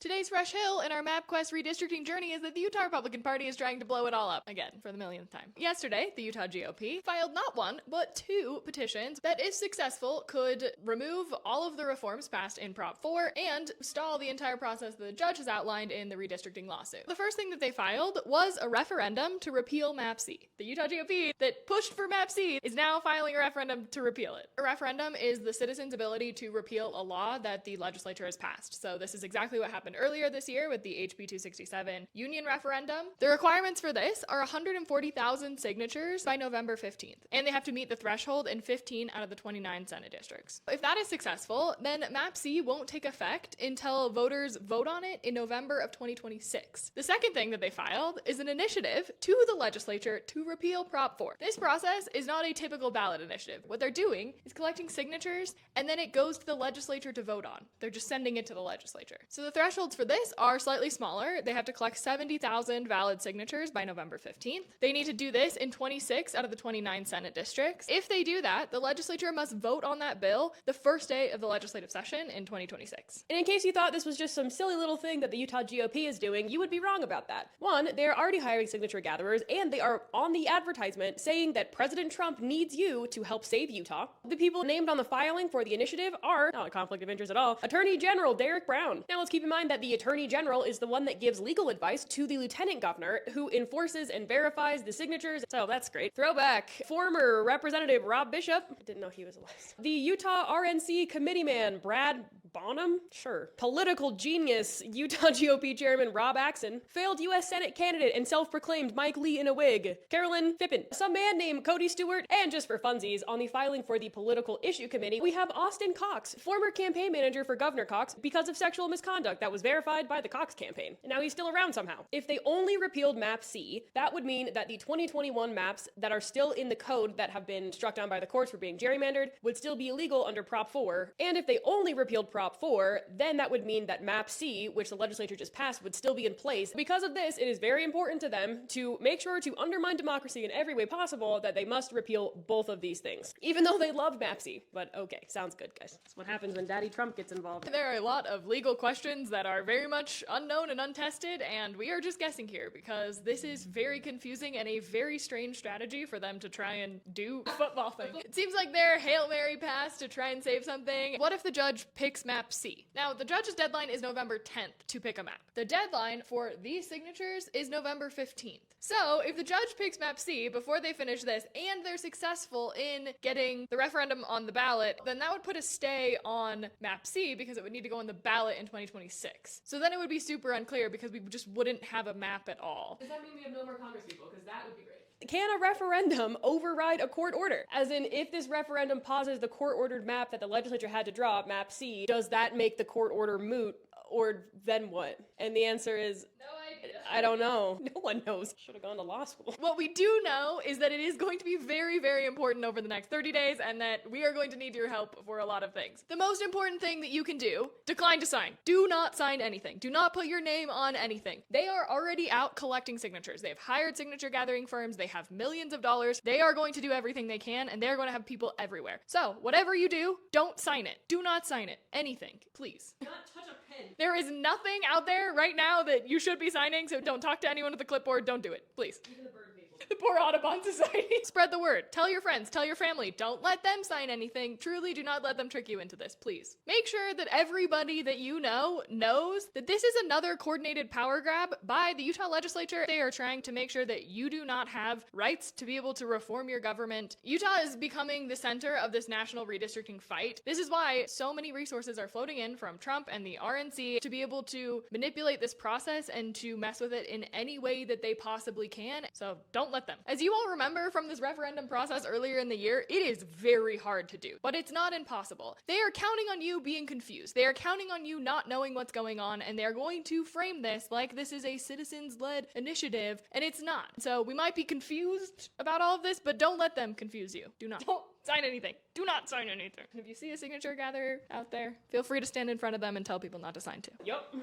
Today's fresh hill in our MapQuest redistricting journey is that the Utah Republican Party is trying to blow it all up again for the millionth time. Yesterday, the Utah GOP filed not one, but two petitions that, if successful, could remove all of the reforms passed in Prop 4 and stall the entire process that the judge has outlined in the redistricting lawsuit. The first thing that they filed was a referendum to repeal Map C. The Utah GOP that pushed for Map C is now filing a referendum to repeal it. A referendum is the citizens' ability to repeal a law that the legislature has passed. So this is exactly what happened earlier this year with the HB 267 union referendum. The requirements for this are 140,000 signatures by November 15th, and they have to meet the threshold in 15 out of the 29 Senate districts. If that is successful, then Map C won't take effect until voters vote on it in November of 2026. The second thing that they filed is an initiative to the legislature to repeal Prop 4. This process is not a typical ballot initiative. What they're doing is collecting signatures, and then it goes to the legislature to vote on. They're just sending it to the legislature. So the thresholds for this are slightly smaller. They have to collect 70,000 valid signatures by November 15th. They need to do this in 26 out of the 29 Senate districts. If they do that, the legislature must vote on that bill the first day of the legislative session in 2026. And in case you thought this was just some silly little thing that the Utah GOP is doing, you would be wrong about that. One, they're already hiring signature gatherers, and they are on the advertisement saying that President Trump needs you to help save Utah. The people named on the filing for the initiative are, not a conflict of interest at all, Attorney General Derek Brown. Now let's keep in mind that the Attorney General is the one that gives legal advice to the Lieutenant Governor, who enforces and verifies the signatures. So that's great. Throwback. Former Representative Rob Bishop. I didn't know he was alive. The Utah RNC committeeman Brad Bonham? Sure. Political genius Utah GOP Chairman Rob Axon. Failed U.S. Senate candidate and self-proclaimed Mike Lee in a wig. Carolyn Pippin. Some man named Cody Stewart. And just for funsies, on the filing for the Political Issue Committee, we have Austin Cox, former campaign manager for Governor Cox because of sexual misconduct that was verified by the Cox campaign. And now he's still around somehow. If they only repealed Map C, that would mean that the 2021 maps that are still in the code that have been struck down by the courts for being gerrymandered would still be illegal under Prop 4. And if they only repealed Prop 4, then that would mean that Map C, which the legislature just passed, would still be in place. Because of this, it is very important to them to make sure to undermine democracy in every way possible that they must repeal both of these things. Even though they love Map C. But okay, sounds good, guys. That's what happens when Daddy Trump gets involved. There are a lot of legal questions that are very much unknown and untested, and we are just guessing here because this is very confusing and a very strange strategy for them to try and do a football thing. It seems like their Hail Mary pass to try and save something. What if the judge picks Map C? Now, the judge's deadline is November 10th to pick a map. The deadline for these signatures is November 15th. So, if the judge picks Map C before they finish this and they're successful in getting the referendum on the ballot, then that would put a stay on Map C because it would need to go on the ballot in 2026. So then it would be super unclear because we just wouldn't have a map at all. Does that mean we have no more Congress people? Because that would be great. Can a referendum override a court order? As in, if this referendum pauses the court-ordered map that the legislature had to draw, Map C, does that make the court order moot? Or then what? And the answer is, no idea. I don't know. No one knows. Should have gone to law school. What we do know is that it is going to be very, very important over the next 30 days and that we are going to need your help for a lot of things. The most important thing that you can do, decline to sign. Do not sign anything. Do not put your name on anything. They are already out collecting signatures. They have hired signature gathering firms. They have millions of dollars. They are going to do everything they can and they're going to have people everywhere. So whatever you do, don't sign it. Do not sign it. Anything, please. Do not touch a pen. There is nothing out there right now that you should be signing, so don't talk to anyone with a clipboard. Don't do it, please. Even the bird people. The poor Audubon Society. Spread the word. Tell your friends. Tell your family. Don't let them sign anything. Truly do not let them trick you into this, please. Make sure that everybody that you know knows that this is another coordinated power grab by the Utah legislature. They are trying to make sure that you do not have rights to be able to reform your government. Utah is becoming the center of this national redistricting fight. This is why so many resources are floating in from Trump and the RNC to be able to manipulate this process and to mess with it in any way that they possibly can. So don't let them. As you all remember from this referendum process earlier in the year, it is very hard to do, but it's not impossible. They are counting on you being confused. They are counting on you not knowing what's going on, and they're going to frame this like this is a citizens-led initiative, and it's not. So we might be confused about all of this, but don't let them confuse you. Do not. Don't sign anything. Do not sign anything. If you see a signature gatherer out there, feel free to stand in front of them and tell people not to sign too. Yup.